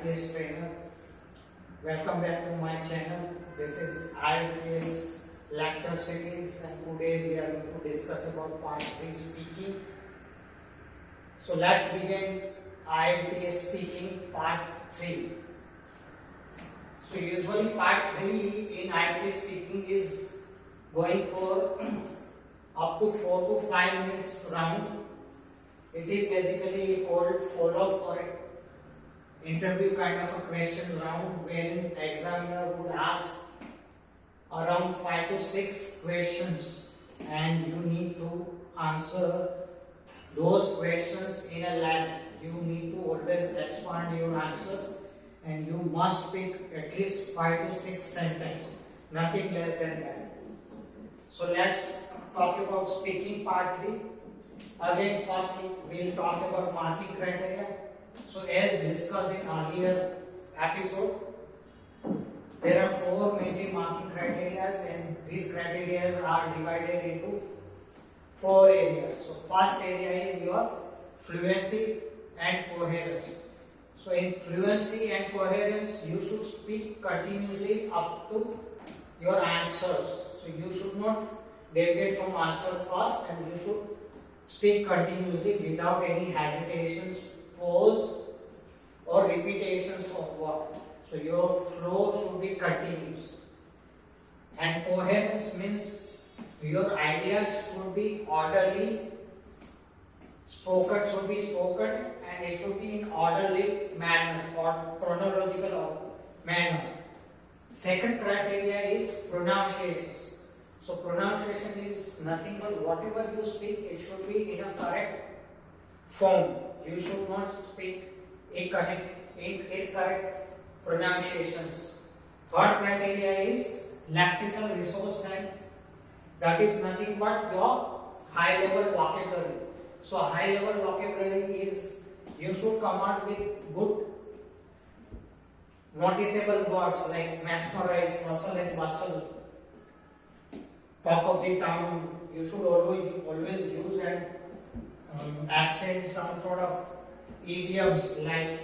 IELTS trainer. Welcome back to my channel. This is IELTS lecture series, and today we are going to discuss about part 3 speaking. So let's begin IELTS speaking part 3. So usually part 3 in IELTS speaking is going for up to 4 to 5 minutes round. It is basically called follow-up or interview kind of a question round, wherein examiner would ask around 5 to 6 questions and you need to answer those questions in a length. You need to always expand your answers and you must pick at least 5 to 6 sentences, nothing less than that. So let's talk about speaking part 3. Again, firstly, we will talk about marking criteria. So as discussed in earlier episode, there are 4 major marking criteria, and these criteria are divided into 4 areas. So first area is your fluency and coherence. So in fluency and coherence, you should speak continuously up to your answers. So you should not deviate from answer first, and you should speak continuously without any hesitations, pause or repetitions of word. So your flow should be continuous. And coherence means your ideas should be orderly, should be spoken, and it should be in orderly manners or chronological manner. Second criteria is pronunciations. So pronunciation is nothing but whatever you speak, it should be in a correct form. You should not speak incorrect pronunciations. Third criteria is lexical resource, and that is nothing but your high level vocabulary. So high level vocabulary is you should come out with good noticeable words like mesmerize, hustle and bustle, talk of the town. You should always use and accent some sort of idioms like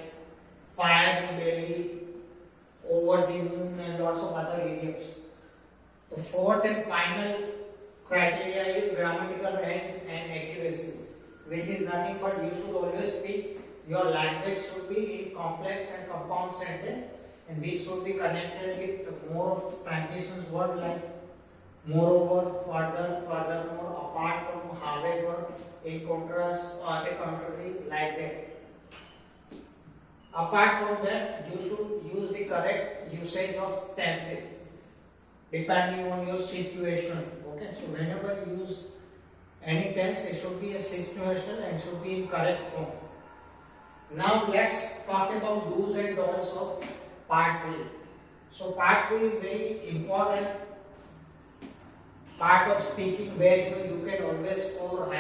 fire in Delhi, over the moon, and lots of other idioms. The fourth and final criteria is grammatical range and accuracy, which is nothing but you should always speak. Your language should be in complex and compound sentence, and this should be connected with more of transitions word like moreover, further, furthermore, apart from, however, in contrast, on the contrary, like that. Apart from that, you should use the correct usage of tenses depending on your situation. Okay, so whenever you use any tense, it should be a situation and should be in correct form. Now let's talk about do's and don'ts of part 3. So part 3 is very important part of speaking, where you can always score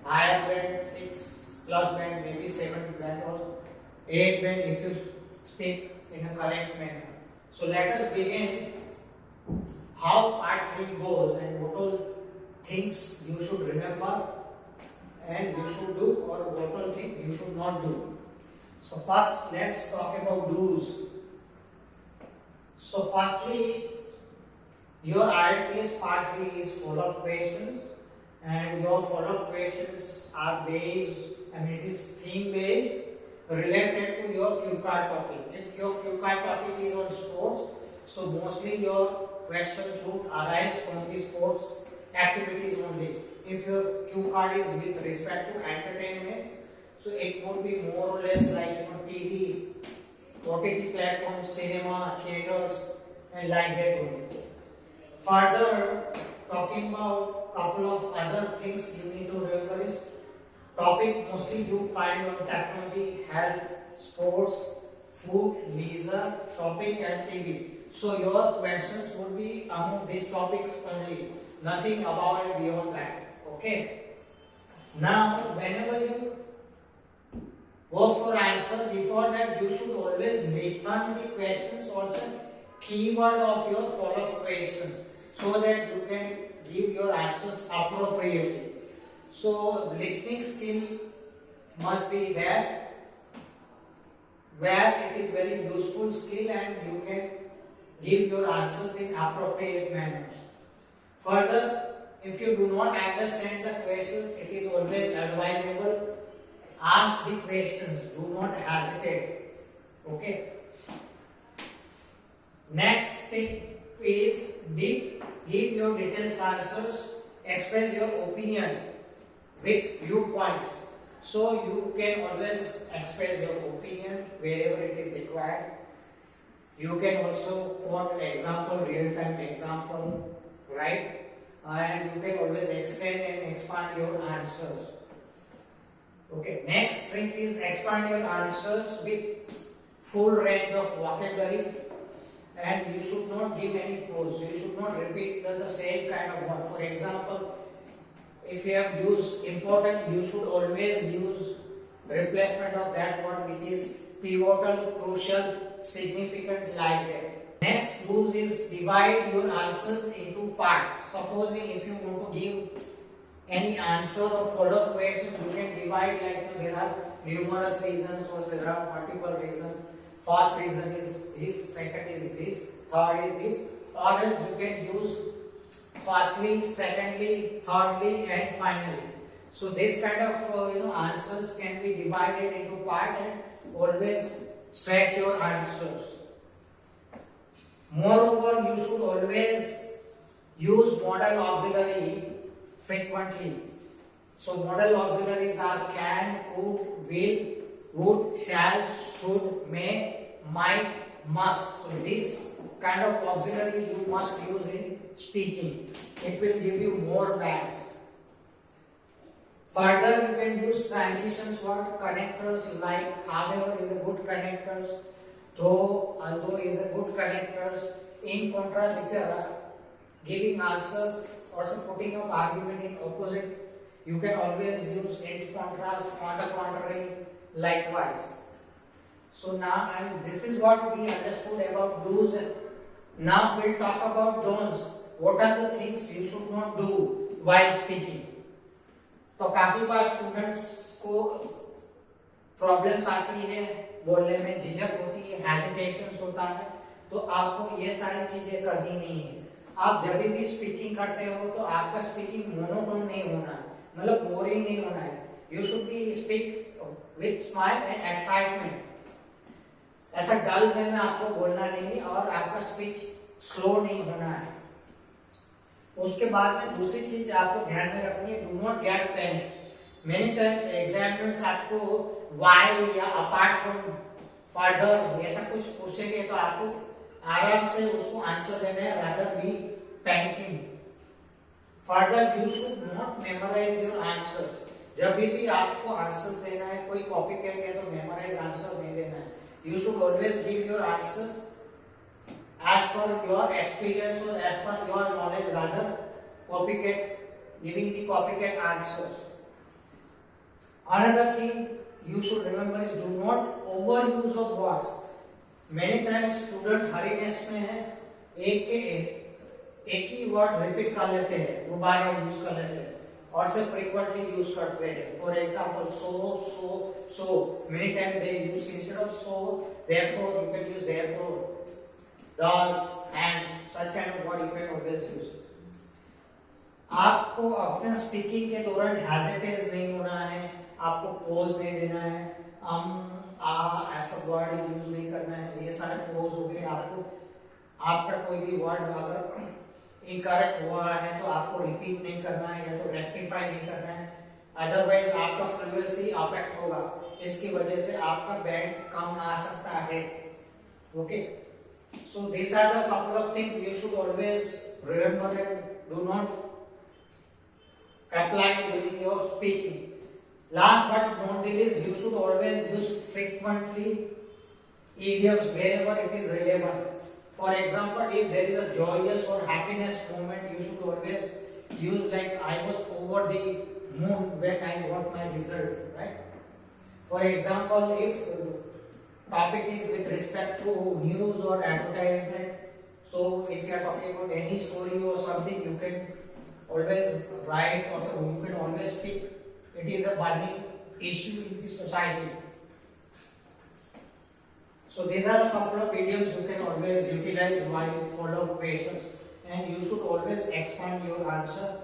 higher band, 6 plus band, maybe 7 band or 8 band if you speak in a correct manner. So let us begin how part 3 goes and what all things you should remember and you should do, or what all things you should not do. So first let's talk about do's. So firstly, your IELTS part 3 is follow-up questions, and your follow-up questions are based, it is theme based, related to your cue card topic. If your cue card topic is on sports, so mostly your questions would arise from the sports activities only. If your cue card is with respect to entertainment, so it would be more or less like TV, OTT platforms, cinema, theaters, and like that only. Further, talking about couple of other things you need to remember is topic mostly you find on technology, health, sports, food, leisure, shopping and TV. So your questions would be among these topics only, nothing above and beyond that. Okay. Now, whenever you go for answer, before that you should always listen the questions, also keyword of your follow-up questions, so that you can give your answers appropriately. So listening skill must be there. where it is very useful skill and you can give your answers in appropriate manners. Further, if you do not understand the questions, it is always advisable ask the questions. Do not hesitate. Okay. Next tip is give your detailed answers. Express your opinion with viewpoints. So you can always express your opinion wherever it is required. You can also quote example, real-time example, right? And you can always explain and expand your answers. Okay. Next trick is expand your answers with full range of vocabulary, and you should not give any pause. You should not repeat the same kind of word. For example, if you have used important, you should always use replacement of that word which is pivotal, crucial, significant, like that. Next rules is divide your answers into parts. Supposing if you want to give any answer or follow-up question, you can divide like there are numerous reasons or there are multiple reasons. First reason is this, second is this, third is this, or else you can use firstly, secondly, thirdly, and finally. So this kind of answers can be divided into part and always stretch your answers. Moreover, you should always use modal auxiliary frequently. So modal auxiliaries are can, could, will, would, shall, should, may, might, must. So these kind of auxiliary you must use in speaking. It will give you more maths. Further, you can use transitions word, connectors like however is a good connectors, though, although is a good connectors. In contrast, if you are giving answers or putting up argument in opposite, you can always use in contrast, on the contrary, likewise. So now, and this is what we understood about do's. Now we'll talk about don'ts. What are the things you should not do while speaking? तो काफी बार students को problems आती है, बोलने में झिझक होती है, हेजिटेशंस होता है, तो आपको ये सारी चीजें करनी नहीं है. आप जब भी स्पीकिंग करते हो तो आपका स्पीकिंग मोनोटोन नहीं होना है, मतलब बोरिंग नहीं होना है. You should be speak with smile and excitement. ऐसा डल वे में आपको बोलना नहीं है और आपका स्पीच स्लो नहीं होना है. उसके बाद में दूसरी चीज आपको ध्यान में रखनी है, do not get panic. Many times examiners आपको व्हाई या अपार्ट फ्रॉम फर्दर ऐसा कुछ पूछेंगे तो आपको आराम से उसको आंसर देना है, rather be panicking. Further you should not memorise your answers. जब भी आपको आंसर देना है, कोई कॉपी कैट है तो मेमोराइज आंसर नहीं देना है. You should always give your answer as per your experience or as per your knowledge, rather giving the copycat answers. Another thing you should remember is do not overuse of words. Many times student hurriness में है, एक ही word repeat कर लेते हैं, दोबारा use कर लेते हैं और से फ्रीक्वेंटली यूज करते हैं. For example so many times they use instead of so, therefore you can use therefore, thus, and such kind of word you can always use. आपको अपने स्पीकिंग के दौरान हेजिटेट नहीं होना है, आपको पॉज नहीं देना है, ऐसा वर्ड यूज नहीं करना है. ये सारे पॉज हो गए. आपको आपका कोई भी वर्ड अगर इनकरेक्ट हुआ है तो आपको रिपीट नहीं करना है या तो रेक्टिफाई नहीं करना है, अदरवाइज आपका फ्लुएंसी अफेक्ट होगा. इसकी वजह से आपका बैंड कम आ सकता है. Okay. So these are the couple of things you should always remember and do not apply during your speaking. Last but not least, you should always use frequently idioms wherever it is relevant. For example, if there is a joyous or happiness moment, you should always use like I was over the moon when I got my result, right? For example, if topic is with respect to news or advertisement, so if you are talking about any story or something, you can always write or so you can always speak. It is a burning issue in the society. So these are a couple of videos you can always utilize while you follow questions, and you should always expand your answer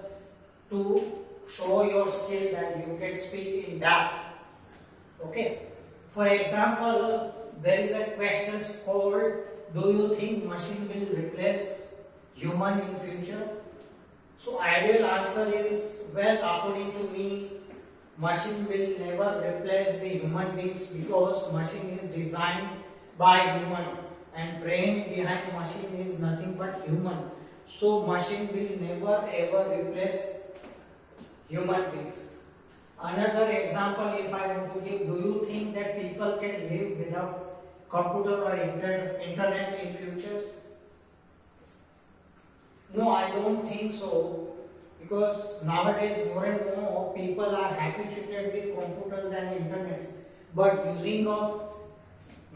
to show your skill that you can speak in depth. Okay. For example, there is a question called, do you think machine will replace human in future? So ideal answer is, well, according to me, machine will never replace the human beings, because machine is designed by human and brain behind machine is nothing but human. So machine will never ever replace human beings. Another example, if I want to give, do you think that people can live without computer or internet in future? No, I don't think so, because nowadays more and more people are habituated with computers and internet, but using of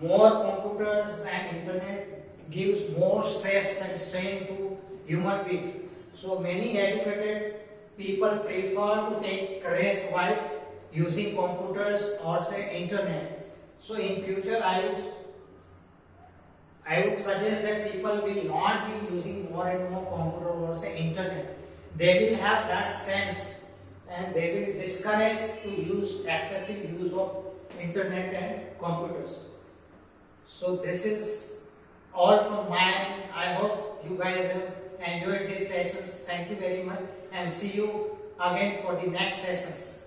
more computers and internet gives more stress and strain to human beings. So many educated people prefer to take rest while using computers or say internet. So in future I would suggest that people will not be using more and more computer or say internet. They will have that sense and they will discourage to use excessive use of internet and computers. So this is all from my end. I hope you guys have enjoyed this session. Thank you very much and see you again for the next sessions.